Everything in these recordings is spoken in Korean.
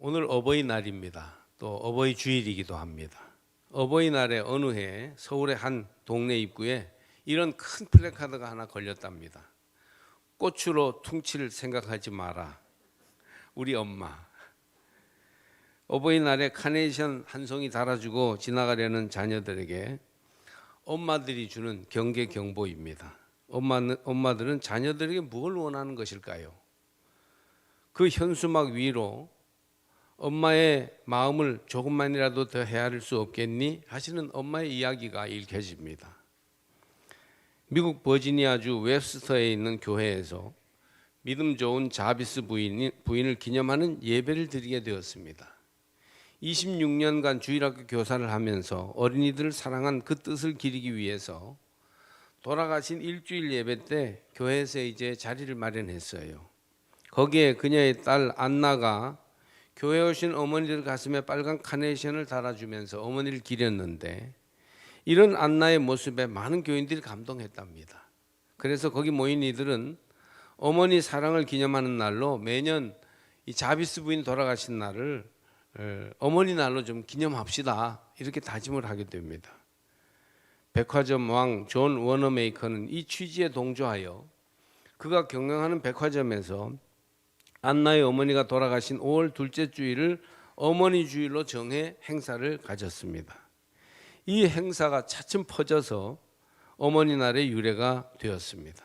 오늘 어버이날입니다. 또 어버이 주일이기도 합니다. 어버이날에 어느 해 서울의 한 동네 입구에 이런 큰 플래카드가 하나 걸렸답니다. 꽃으로 퉁칠 생각하지 마라. 우리 엄마. 어버이날에 카네이션 한 송이 달아주고 지나가려는 자녀들에게 엄마들이 주는 경계 경보입니다. 엄마들은 자녀들에게 뭘 원하는 것일까요? 그 현수막 위로 엄마의 마음을 조금만이라도 더 헤아릴 수 없겠니? 하시는 엄마의 이야기가 읽혀집니다. 미국 버지니아주 웹스터에 있는 교회에서 믿음 좋은 자비스 부인을 기념하는 예배를 드리게 되었습니다. 26년간 주일학교 교사를 하면서 어린이들을 사랑한 그 뜻을 기리기 위해서 돌아가신 일주일 예배 때 교회에서 이제 자리를 마련했어요. 거기에 그녀의 딸 안나가 교회에 오신 어머니들 가슴에 빨간 카네이션을 달아주면서 어머니를 기렸는데 이런 안나의 모습에 많은 교인들이 감동했답니다. 그래서 거기 모인 이들은 어머니 사랑을 기념하는 날로 매년 이 자비스 부인 돌아가신 날을 어머니 날로 좀 기념합시다 이렇게 다짐을 하게 됩니다. 백화점 왕 존 워너메이커는 이 취지에 동조하여 그가 경영하는 백화점에서 안나의 어머니가 돌아가신 5월 둘째 주일을 어머니 주일로 정해 행사를 가졌습니다. 이 행사가 차츰 퍼져서 어머니 날의 유래가 되었습니다.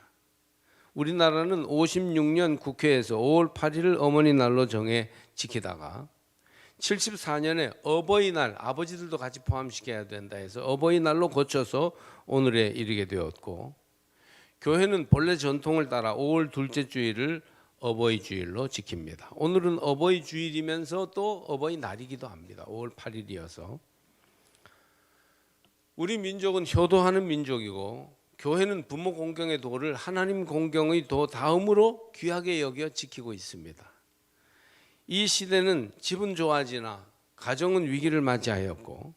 우리나라는 56년 국회에서 5월 8일을 어머니 날로 정해 지키다가 74년에 어버이날, 아버지들도 같이 포함시켜야 된다 해서 어버이날로 고쳐서 오늘에 이르게 되었고, 교회는 본래 전통을 따라 5월 둘째 주일을 어버이 주일로 지킵니다. 오늘은 어버이 주일이면서 또 어버이날이기도 합니다. 5월 8일이어서. 우리 민족은 효도하는 민족이고 교회는 부모 공경의 도를 하나님 공경의 도 다음으로 귀하게 여겨 지키고 있습니다. 이 시대는 집은 좋아지나 가정은 위기를 맞이하였고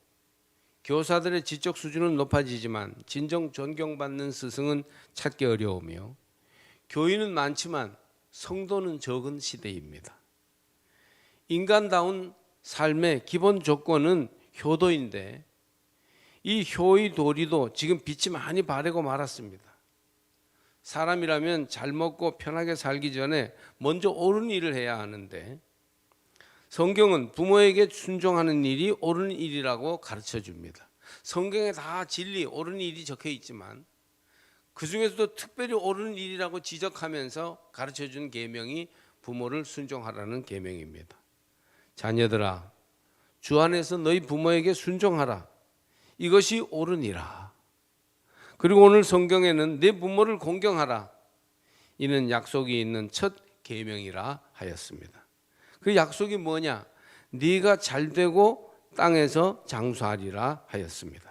교사들의 지적 수준은 높아지지만 진정 존경받는 스승은 찾기 어려우며 교인은 많지만 성도는 적은 시대입니다. 인간다운 삶의 기본 조건은 효도인데 이 효의 도리도 지금 빛이 많이 바래고 말았습니다. 사람이라면 잘 먹고 편하게 살기 전에 먼저 옳은 일을 해야 하는데 성경은 부모에게 순종하는 일이 옳은 일이라고 가르쳐 줍니다. 성경에 다 진리, 옳은 일이 적혀 있지만 그 중에서도 특별히 옳은 일이라고 지적하면서 가르쳐준 계명이 부모를 순종하라는 계명입니다. 자녀들아, 주 안에서 너희 부모에게 순종하라. 이것이 옳으니라. 그리고 오늘 성경에는 내 부모를 공경하라. 이는 약속이 있는 첫 계명이라 하였습니다. 그 약속이 뭐냐? 네가 잘되고 땅에서 장수하리라 하였습니다.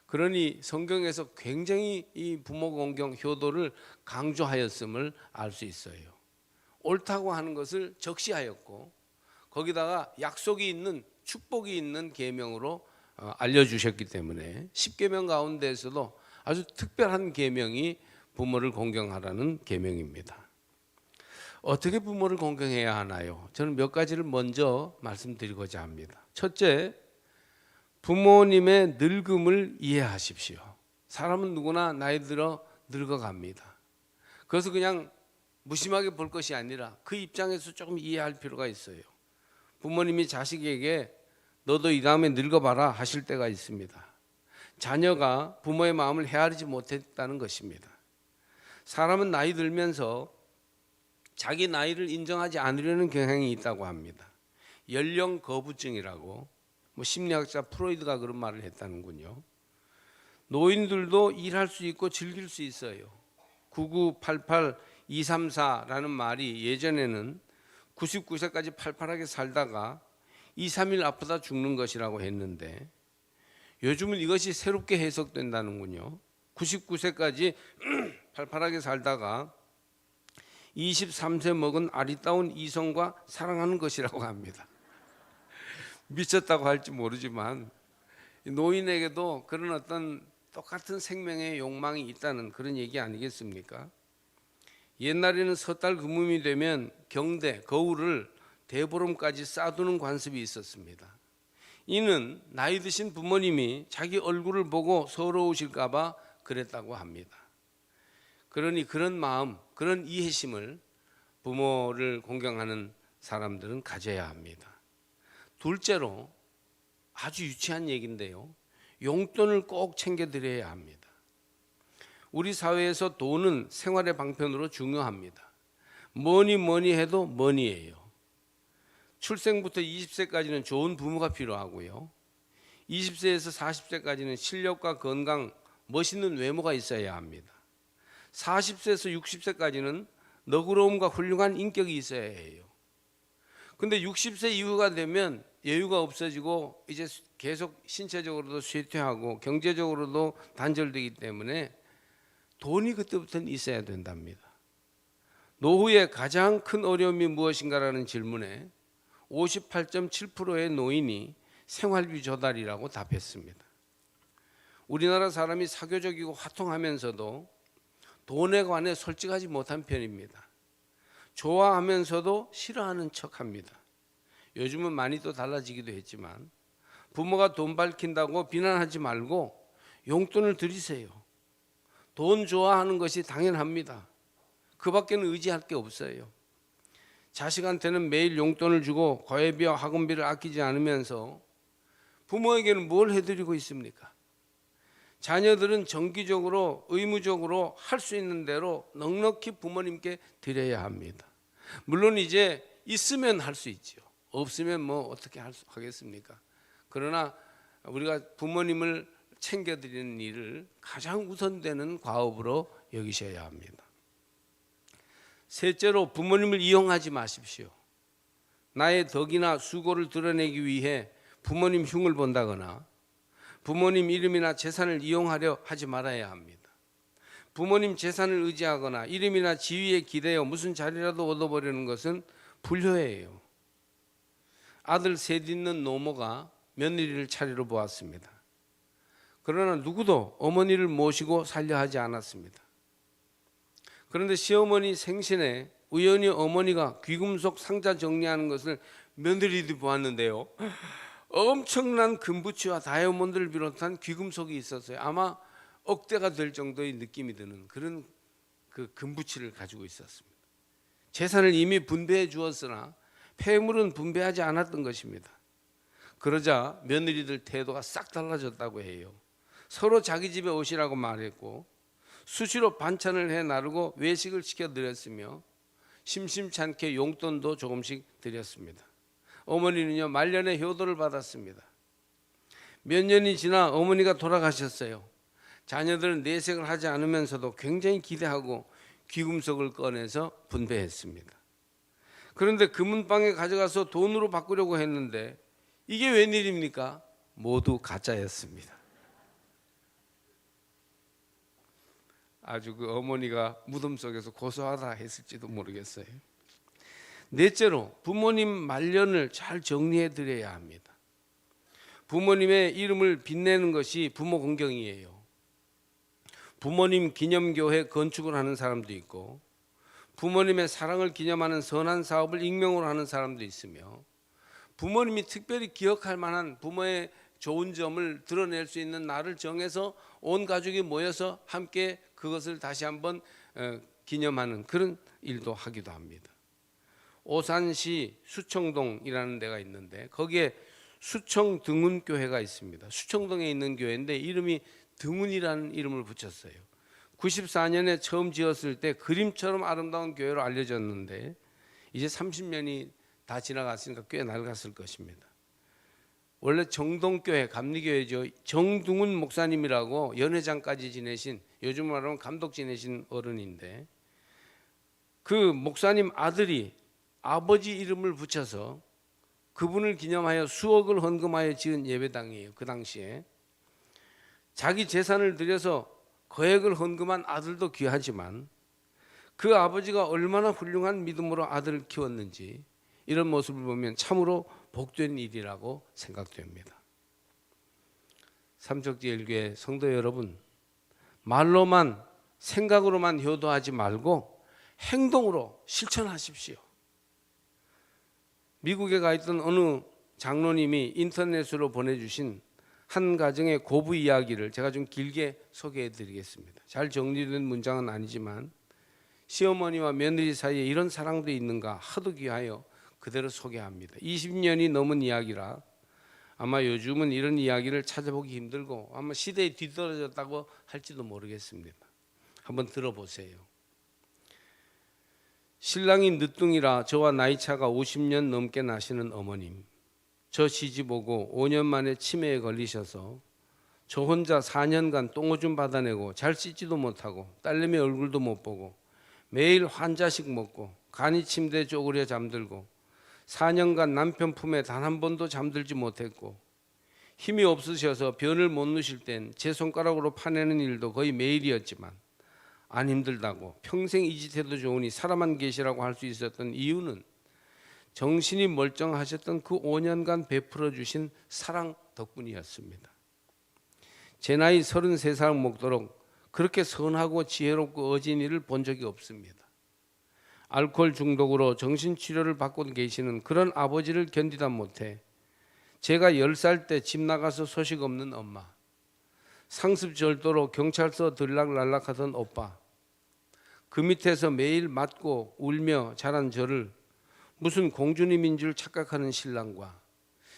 그러니 성경에서 굉장히 이 부모 공경 효도를 강조하였음을 알 수 있어요. 옳다고 하는 것을 적시하였고 거기다가 약속이 있는 축복이 있는 계명으로 알려주셨기 때문에 10계명 가운데에서도 아주 특별한 계명이 부모를 공경하라는 계명입니다. 어떻게 부모를 공경해야 하나요? 저는 몇 가지를 먼저 말씀드리고자 합니다. 첫째, 부모님의 늙음을 이해하십시오. 사람은 누구나 나이 들어 늙어갑니다. 그래서 그냥 무심하게 볼 것이 아니라 그 입장에서 조금 이해할 필요가 있어요. 부모님이 자식에게 너도 이 다음에 늙어봐라 하실 때가 있습니다. 자녀가 부모의 마음을 헤아리지 못했다는 것입니다. 사람은 나이 들면서 자기 나이를 인정하지 않으려는 경향이 있다고 합니다. 연령 거부증이라고 심리학자 프로이드가 그런 말을 했다는군요. 노인들도 일할 수 있고 즐길 수 있어요. 9988234라는 말이 예전에는 99세까지 팔팔하게 살다가 2, 3일 아프다 죽는 것이라고 했는데 요즘은 이것이 새롭게 해석된다는군요. 99세까지 팔팔하게 살다가 23세 먹은 아리따운 이성과 사랑하는 것이라고 합니다. 미쳤다고 할지 모르지만 노인에게도 그런 어떤 똑같은 생명의 욕망이 있다는 그런 얘기 아니겠습니까? 옛날에는 섣달 금음이 되면 경대, 거울을 대보름까지 쌓아두는 관습이 있었습니다. 이는 나이 드신 부모님이 자기 얼굴을 보고 서러우실까 봐 그랬다고 합니다. 그러니 그런 마음, 그런 이해심을 부모를 공경하는 사람들은 가져야 합니다. 둘째로 아주 유치한 얘기인데요. 용돈을 꼭 챙겨드려야 합니다. 우리 사회에서 돈은 생활의 방편으로 중요합니다. 뭐니 해도 머니예요. 출생부터 20세까지는 좋은 부모가 필요하고요. 20세에서 40세까지는 실력과 건강, 멋있는 외모가 있어야 합니다. 40세에서 60세까지는 너그러움과 훌륭한 인격이 있어야 해요. 근데 60세 이후가 되면 여유가 없어지고 이제 계속 신체적으로도 쇠퇴하고 경제적으로도 단절되기 때문에 돈이 그때부터는 있어야 된답니다. 노후의 가장 큰 어려움이 무엇인가라는 질문에 58.7%의 노인이 생활비 조달이라고 답했습니다. 우리나라 사람이 사교적이고 화통하면서도 돈에 관해 솔직하지 못한 편입니다. 좋아하면서도 싫어하는 척합니다. 요즘은 많이 또 달라지기도 했지만 부모가 돈 밝힌다고 비난하지 말고 용돈을 드리세요. 돈 좋아하는 것이 당연합니다. 그 밖에는 의지할 게 없어요. 자식한테는 매일 용돈을 주고 과외비와 학원비를 아끼지 않으면서 부모에게는 뭘 해드리고 있습니까? 자녀들은 정기적으로 의무적으로 할 수 있는 대로 넉넉히 부모님께 드려야 합니다. 물론 이제 있으면 할 수 있죠. 없으면 뭐 어떻게 하겠습니까? 그러나 우리가 부모님을 챙겨드리는 일을 가장 우선되는 과업으로 여기셔야 합니다. 셋째로 부모님을 이용하지 마십시오. 나의 덕이나 수고를 드러내기 위해 부모님 흉을 본다거나 부모님 이름이나 재산을 이용하려 하지 말아야 합니다. 부모님 재산을 의지하거나 이름이나 지위에 기대어 무슨 자리라도 얻어보려는 것은 불효예요. 아들 셋 있는 노모가 며느리를 차리러 보았습니다. 그러나 누구도 어머니를 모시고 살려 하지 않았습니다. 그런데 시어머니 생신에 우연히 어머니가 귀금속 상자 정리하는 것을 며느리들이 보았는데요. 엄청난 금붙이와 다이아몬드를 비롯한 귀금속이 있었어요. 아마 억대가 될 정도의 느낌이 드는 그런 그 금붙이를 가지고 있었습니다. 재산을 이미 분배해 주었으나 폐물은 분배하지 않았던 것입니다. 그러자 며느리들 태도가 싹 달라졌다고 해요. 서로 자기 집에 오시라고 말했고 수시로 반찬을 해 나르고 외식을 시켜드렸으며 심심찮게 용돈도 조금씩 드렸습니다. 어머니는요 말년에 효도를 받았습니다. 몇 년이 지나 어머니가 돌아가셨어요. 자녀들은 내색을 하지 않으면서도 굉장히 기대하고 귀금속을 꺼내서 분배했습니다. 그런데 금은방에 가져가서 돈으로 바꾸려고 했는데 이게 웬일입니까? 모두 가짜였습니다. 아주 그 어머니가 무덤 속에서 고소하다 했을지도 모르겠어요. 넷째로 부모님 말년을 잘 정리해 드려야 합니다. 부모님의 이름을 빛내는 것이 부모 공경이에요. 부모님 기념교회 건축을 하는 사람도 있고 부모님의 사랑을 기념하는 선한 사업을 익명으로 하는 사람도 있으며 부모님이 특별히 기억할 만한 부모의 좋은 점을 드러낼 수 있는 날을 정해서 온 가족이 모여서 함께 그것을 다시 한번 기념하는 그런 일도 하기도 합니다. 오산시 수청동이라는 데가 있는데 거기에 수청등운교회가 있습니다. 수청동에 있는 교회인데 이름이 등운이라는 이름을 붙였어요. 94년에 처음 지었을 때 그림처럼 아름다운 교회로 알려졌는데 이제 30년이 다 지나갔으니까 꽤 낡았을 것입니다. 원래 정동교회 감리교회죠. 정둥운 목사님이라고 연회장까지 지내신 요즘 말하면 감독 지내신 어른인데 그 목사님 아들이 아버지 이름을 붙여서 그분을 기념하여 수억을 헌금하여 지은 예배당이에요. 그 당시에 자기 재산을 들여서 거액을 헌금한 아들도 귀하지만 그 아버지가 얼마나 훌륭한 믿음으로 아들을 키웠는지 이런 모습을 보면 참으로 복된 일이라고 생각됩니다. 삼척제일교회 성도 여러분, 말로만 생각으로만 효도하지 말고 행동으로 실천하십시오. 미국에 가 있던 어느 장로님이 인터넷으로 보내주신 한 가정의 고부 이야기를 제가 좀 길게 소개해 드리겠습니다. 잘 정리된 문장은 아니지만 시어머니와 며느리 사이에 이런 사랑도 있는가 하도 귀하여 그대로 소개합니다. 20년이 넘은 이야기라 아마 요즘은 이런 이야기를 찾아보기 힘들고 아마 시대에 뒤떨어졌다고 할지도 모르겠습니다. 한번 들어보세요. 신랑이 늦둥이라 저와 나이차가 50년 넘게 나시는 어머님, 저 시집 오고 5년 만에 치매에 걸리셔서 저 혼자 4년간 똥오줌 받아내고 잘 씻지도 못하고 딸내미 얼굴도 못 보고 매일 환자식 먹고 간이 침대에 쪼그려 잠들고 4년간 남편 품에 단 한 번도 잠들지 못했고 힘이 없으셔서 변을 못 누실 땐 제 손가락으로 파내는 일도 거의 매일이었지만 안 힘들다고 평생 이 짓 해도 좋으니 사람만 계시라고 할 수 있었던 이유는 정신이 멀쩡하셨던 그 5년간 베풀어 주신 사랑 덕분이었습니다. 제 나이 33살 먹도록 그렇게 선하고 지혜롭고 어진 이를 본 적이 없습니다. 알코올 중독으로 정신치료를 받고 계시는 그런 아버지를 견디다 못해 제가 10살 때 집 나가서 소식 없는 엄마, 상습절도로 경찰서 들락날락하던 오빠, 그 밑에서 매일 맞고 울며 자란 저를 무슨 공주님인 줄 착각하는 신랑과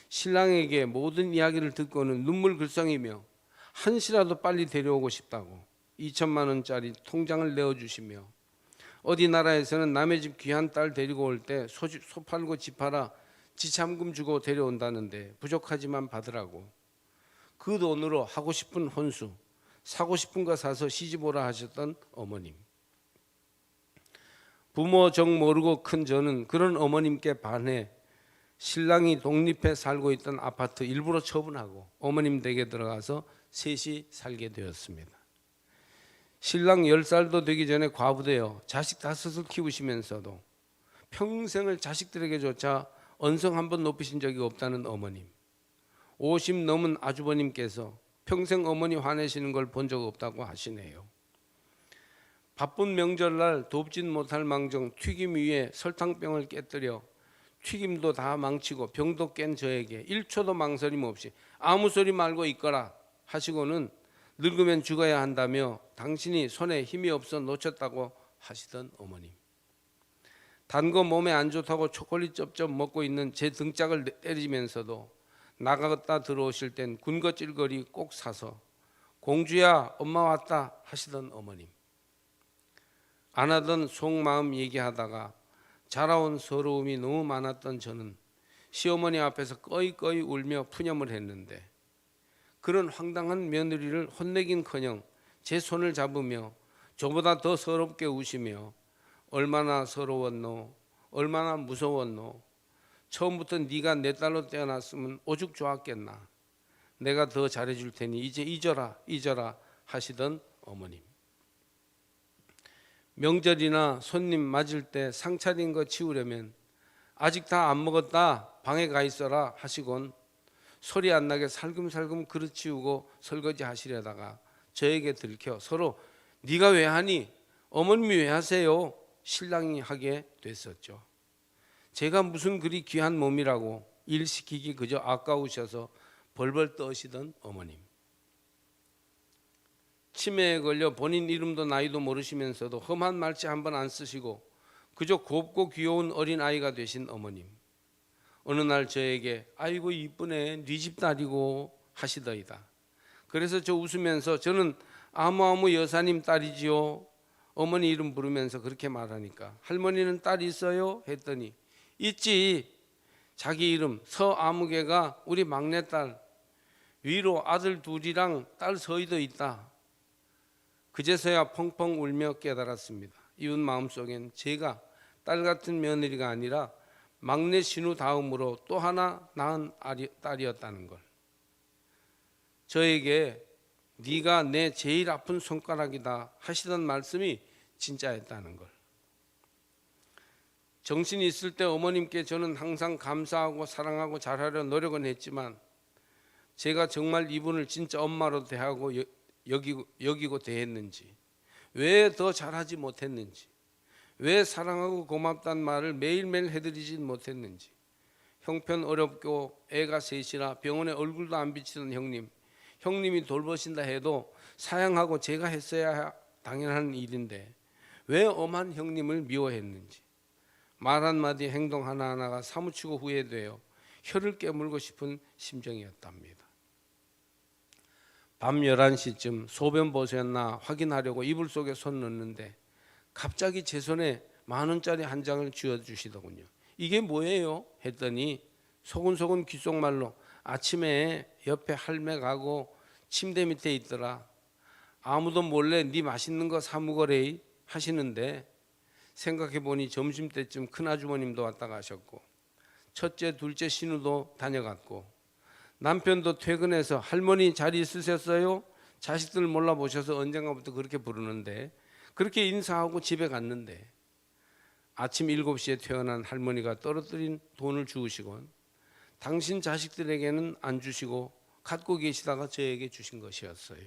신랑에게 모든 이야기를 듣고는 눈물 글썽이며 한시라도 빨리 데려오고 싶다고 2천만 원짜리 통장을 내어주시며 어디 나라에서는 남의 집 귀한 딸 데리고 올 때 소 팔고 집 팔아 지참금 주고 데려온다는데 부족하지만 받으라고 그 돈으로 하고 싶은 혼수, 사고 싶은 거 사서 시집 오라 하셨던 어머님. 부모 정 모르고 큰 저는 그런 어머님께 반해 신랑이 독립해 살고 있던 아파트 일부러 처분하고 어머님 댁에 들어가서 셋이 살게 되었습니다. 신랑 10살도 되기 전에 과부되어 자식 5을 키우시면서도 평생을 자식들에게조차 언성 한번 높이신 적이 없다는 어머님, 50 넘은 아주버님께서 평생 어머니 화내시는 걸 본 적 없다고 하시네요. 바쁜 명절날 돕진 못할 망정 튀김 위에 설탕병을 깨뜨려 튀김도 다 망치고 병도 깬 저에게 1초도 망설임 없이 아무 소리 말고 있거라 하시고는 늙으면 죽어야 한다며 당신이 손에 힘이 없어 놓쳤다고 하시던 어머님. 단 거 몸에 안 좋다고 초콜릿 쩝쩝 먹고 있는 제 등짝을 때리면서도 나갔다 들어오실 땐 군것질거리 꼭 사서 공주야 엄마 왔다 하시던 어머님. 안 하던 속마음 얘기하다가 자라온 서러움이 너무 많았던 저는 시어머니 앞에서 꺼이꺼이 울며 푸념을 했는데 그런 황당한 며느리를 혼내긴커녕 제 손을 잡으며 저보다 더 서럽게 우시며 얼마나 서러웠노, 얼마나 무서웠노, 처음부터 네가 내 딸로 태어났으면 오죽 좋았겠나, 내가 더 잘해줄 테니 이제 잊어라 하시던 어머님. 명절이나 손님 맞을 때 상 차린 거 치우려면 아직 다 안 먹었다 방에 가 있어라 하시곤 소리 안 나게 살금살금 그릇 치우고 설거지 하시려다가 저에게 들켜 서로 네가 왜 하니? 어머님이 왜 하세요? 신랑이 하게 됐었죠. 제가 무슨 그리 귀한 몸이라고 일 시키기 그저 아까우셔서 벌벌 떠시던 어머님. 치매에 걸려 본인 이름도 나이도 모르시면서도 험한 말씨 한번 안 쓰시고 그저 곱고 귀여운 어린아이가 되신 어머님. 어느 날 저에게 아이고 이쁘네 네 집 딸이고 하시더이다. 그래서 저 웃으면서 저는 아무아무 여사님 딸이지요. 어머니 이름 부르면서 그렇게 말하니까 할머니는 딸 있어요? 했더니 있지. 자기 이름 서아무개가 우리 막내딸, 위로 아들 둘이랑 딸 서희도 있다. 그제서야 펑펑 울며 깨달았습니다. 이웃 마음속엔 제가 딸 같은 며느리가 아니라 막내 신우 다음으로 또 하나 낳은 딸이었다는 걸. 저에게 네가 내 제일 아픈 손가락이다 하시던 말씀이 진짜였다는 걸. 정신이 있을 때 어머님께 저는 항상 감사하고 사랑하고 잘하려 노력은 했지만 제가 정말 이분을 진짜 엄마로 대하고 여기고 대했는지, 왜 더 잘하지 못했는지, 왜 사랑하고 고맙다는 말을 매일매일 해드리지 못했는지 형편 어렵고 애가 셋이라 병원에 얼굴도 안 비치던 형님이 돌보신다 해도 사양하고 제가 했어야 당연한 일인데 왜 엄한 형님을 미워했는지 말 한마디 행동 하나하나가 사무치고 후회되어 혀를 깨물고 싶은 심정이었답니다. 밤 11시쯤 소변 보셨나 확인하려고 이불 속에 손 넣는데 갑자기 제 손에 10,000원짜리 한 장을 쥐어주시더군요. 이게 뭐예요? 했더니 소근소근 귓속말로 아침에 옆에 할매 가고 침대 밑에 있더라. 아무도 몰래 네 맛있는 거 사 먹으래 하시는데 생각해보니 점심때쯤 큰아주머님도 왔다 가셨고 첫째 둘째 신우도 다녀갔고 남편도 퇴근해서 할머니 잘 있으셨어요? 자식들 몰라보셔서 언젠가부터 그렇게 부르는데 그렇게 인사하고 집에 갔는데 아침 7시에 태어난 할머니가 떨어뜨린 돈을 주우시곤 당신 자식들에게는 안 주시고 갖고 계시다가 저에게 주신 것이었어요.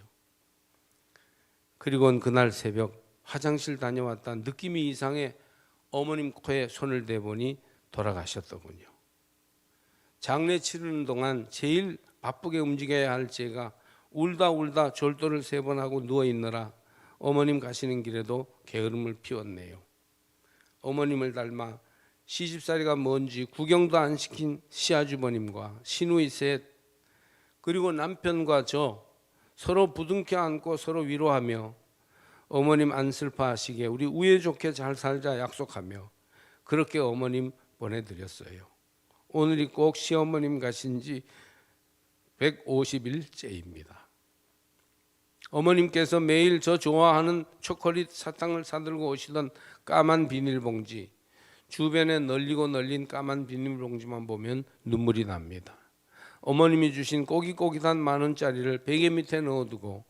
그리고는 그날 새벽 화장실 다녀왔다 느낌이 이상해 어머님 코에 손을 대보니 돌아가셨더군요. 장례 치르는 동안 제일 바쁘게 움직여야 할 제가 울다 절도를 3번 하고 누워있느라 어머님 가시는 길에도 게으름을 피웠네요. 어머님을 닮아 시집살이가 뭔지 구경도 안 시킨 시아주버님과 시누이 셋 그리고 남편과 저 서로 부둥켜 안고 서로 위로하며 어머님 안 슬퍼하시게 우리 우애 좋게 잘 살자 약속하며 그렇게 어머님 보내드렸어요. 오늘이 꼭 시어머님 가신 지 150일째입니다. 어머님께서 매일 저 좋아하는 초콜릿 사탕을 사들고 오시던 까만 비닐봉지 주변에 널린 까만 비닐봉지만 보면 눈물이 납니다. 어머님이 주신 꼬깃꼬깃한 10,000원짜리를 베개 밑에 넣어두고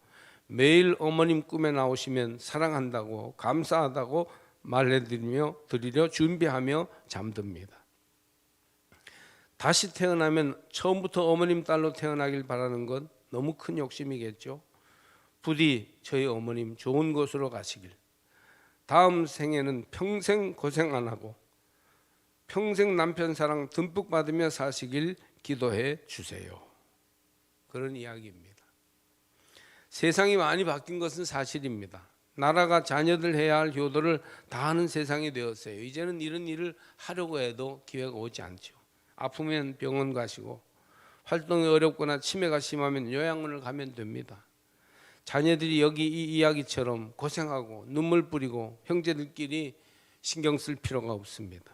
매일 어머님 꿈에 나오시면 사랑한다고 감사하다고 말해드리려 준비하며 잠듭니다. 다시 태어나면 처음부터 어머님 딸로 태어나길 바라는 건 너무 큰 욕심이겠죠. 부디 저희 어머님 좋은 곳으로 가시길 다음 생에는 평생 고생 안 하고 평생 남편 사랑 듬뿍 받으며 사시길 기도해 주세요. 그런 이야기입니다. 세상이 많이 바뀐 것은 사실입니다. 나라가 자녀들 해야 할 효도를 다 하는 세상이 되었어요. 이제는 이런 일을 하려고 해도 기회가 오지 않죠. 아프면 병원 가시고 활동이 어렵거나 치매가 심하면 요양원을 가면 됩니다. 자녀들이 여기 이 이야기처럼 고생하고 눈물 뿌리고 형제들끼리 신경 쓸 필요가 없습니다.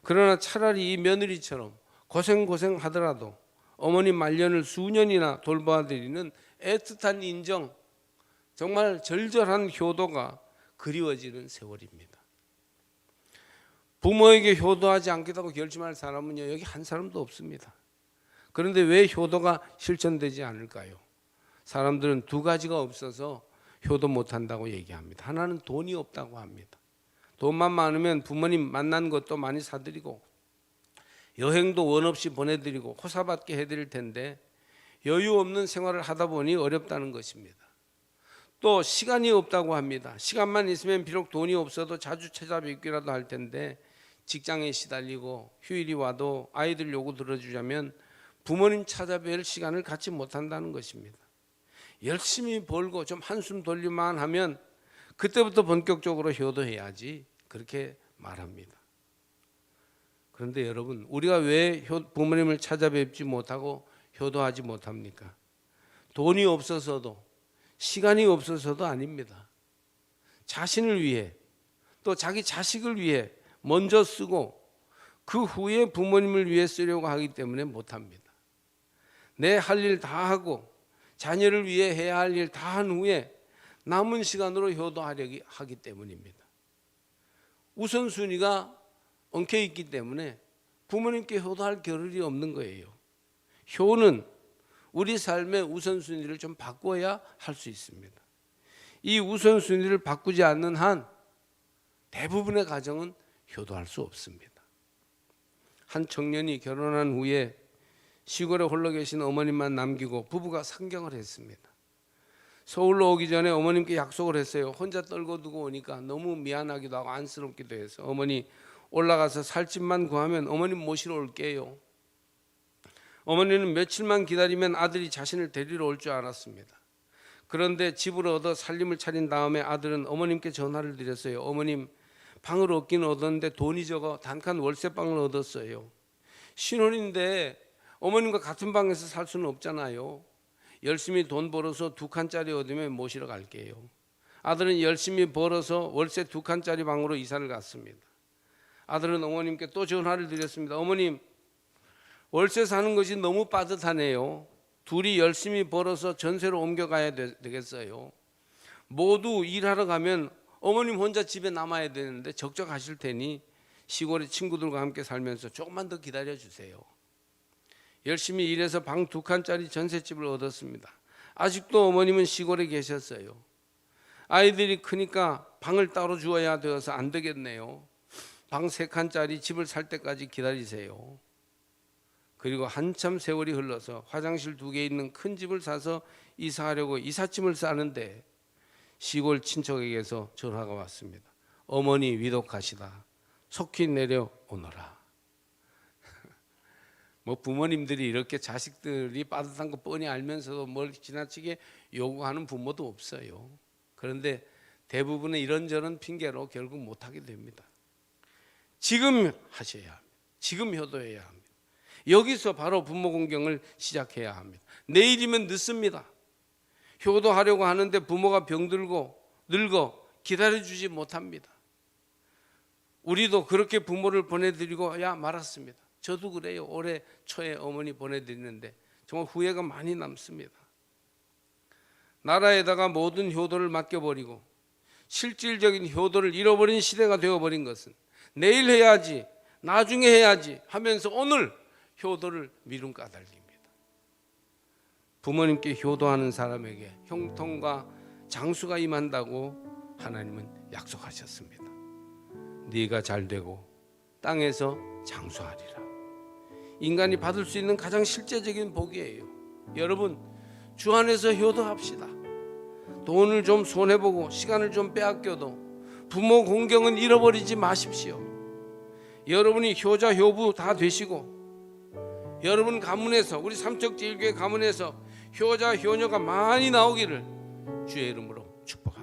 그러나 차라리 이 며느리처럼 고생 하더라도 어머님 말년을 수년이나 돌봐드리는 애틋한 인정, 정말 절절한 효도가 그리워지는 세월입니다. 부모에게 효도하지 않겠다고 결심할 사람은요 여기 한 사람도 없습니다. 그런데 왜 효도가 실천되지 않을까요? 사람들은 2가지가 없어서 효도 못한다고 얘기합니다. 하나는 돈이 없다고 합니다. 돈만 많으면 부모님 만난 것도 많이 사드리고 여행도 원 없이 보내드리고 호사받게 해드릴 텐데 여유 없는 생활을 하다 보니 어렵다는 것입니다. 또 시간이 없다고 합니다. 시간만 있으면 비록 돈이 없어도 자주 찾아뵙기라도 할 텐데 직장에 시달리고 휴일이 와도 아이들 요구 들어주자면 부모님 찾아뵐 시간을 갖지 못한다는 것입니다. 열심히 벌고 좀 한숨 돌릴만 하면 그때부터 본격적으로 효도해야지 그렇게 말합니다. 그런데 여러분 우리가 왜 부모님을 찾아뵙지 못하고 효도하지 못합니까? 돈이 없어서도 시간이 없어서도 아닙니다. 자신을 위해 또 자기 자식을 위해 먼저 쓰고 그 후에 부모님을 위해 쓰려고 하기 때문에 못합니다. 내 할 일 다 하고 자녀를 위해 해야 할 일 다 한 후에 남은 시간으로 효도하려고 하기 때문입니다. 우선순위가 엉켜 있기 때문에 부모님께 효도할 겨를이 없는 거예요. 효는 우리 삶의 우선순위를 좀 바꿔야 할 수 있습니다. 이 우선순위를 바꾸지 않는 한 대부분의 가정은 효도할 수 없습니다. 한 청년이 결혼한 후에 시골에 홀로 계신 어머님만 남기고 부부가 상경을 했습니다. 서울로 오기 전에 어머님께 약속을 했어요. 혼자 떨고 두고 오니까 너무 미안하기도 하고 안쓰럽기도 해서 어머니 올라가서 살집만 구하면 어머님 모시러 올게요. 어머니는 며칠만 기다리면 아들이 자신을 데리러 올 줄 알았습니다. 그런데 집을 얻어 살림을 차린 다음에 아들은 어머님께 전화를 드렸어요. 어머님, 방을 얻기는 얻었는데 돈이 적어 단칸 월세방을 얻었어요. 신혼인데 어머님과 같은 방에서 살 수는 없잖아요. 열심히 돈 벌어서 2칸짜리 얻으면 모시러 갈게요. 아들은 열심히 벌어서 월세 2칸짜리 방으로 이사를 갔습니다. 아들은 어머님께 또 전화를 드렸습니다. 어머님, 월세 사는 것이 너무 빠듯하네요. 둘이 열심히 벌어서 전세로 옮겨가야 되겠어요. 모두 일하러 가면 어머님 혼자 집에 남아야 되는데 적적하실 테니 시골의 친구들과 함께 살면서 조금만 더 기다려 주세요. 열심히 일해서 방 2칸짜리 전셋집을 얻었습니다. 아직도 어머님은 시골에 계셨어요. 아이들이 크니까 방을 따로 주어야 되어서 안 되겠네요. 방 3칸짜리 집을 살 때까지 기다리세요. 그리고 한참 세월이 흘러서 화장실 2개 있는 큰 집을 사서 이사하려고 이삿짐을 싸는데 시골 친척에게서 전화가 왔습니다. 어머니 위독하시다. 속히 내려오너라. 뭐 부모님들이 이렇게 자식들이 빠듯한 거 뻔히 알면서도 뭘 지나치게 요구하는 부모도 없어요. 그런데 대부분은 이런저런 핑계로 결국 못하게 됩니다. 지금 하셔야 합니다. 지금 효도해야 합니다. 여기서 바로 부모 공경을 시작해야 합니다. 내일이면 늦습니다. 효도하려고 하는데 부모가 병들고 늙어 기다려주지 못합니다. 우리도 그렇게 부모를 보내드리고 말았습니다. 저도 그래요. 올해 초에 어머니 보내드리는데 정말 후회가 많이 남습니다. 나라에다가 모든 효도를 맡겨버리고 실질적인 효도를 잃어버린 시대가 되어버린 것은 내일 해야지, 나중에 해야지 하면서 오늘 효도를 미룬 까닭입니다. 부모님께 효도하는 사람에게 형통과 장수가 임한다고 하나님은 약속하셨습니다. 네가 잘되고 땅에서 장수하리라. 인간이 받을 수 있는 가장 실제적인 복이에요. 여러분, 주 안에서 효도합시다. 돈을 좀 손해보고 시간을 좀 빼앗겨도 부모 공경은 잃어버리지 마십시오. 여러분이 효자 효부 다 되시고 여러분 가문에서, 우리 삼척제일교회 가문에서 효자 효녀가 많이 나오기를 주의 이름으로 축복합니다.